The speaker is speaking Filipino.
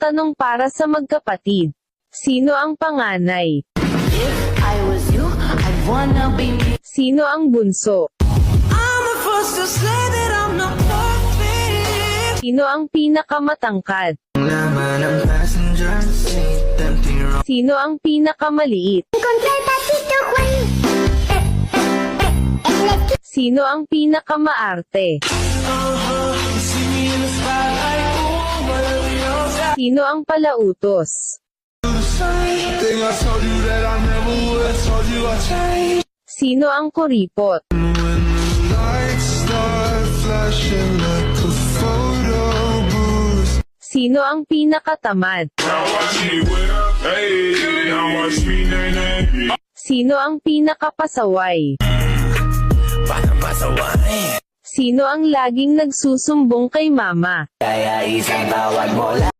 tanong para sa magkapatid. Sino ang panganay? If I was you, I'd wanna be me. Sino ang bunso? I'm the first to say that I'm not perfect. Sino ang pinakamatangkad? Laman ng passenger seat, tempting wrong. Sino ang pinakamaliit? Sino ang pinakamaarte? Sino ang palautos? Think I told you that I never would. Told you I changed. Sino ang kuripot? When the lights start flashing like a photo booth. Sino ang pinakatamad? Sino ang pinakapasaway? Sino ang laging nagsusumbong kay mama? Kaya isang tawag mo lang.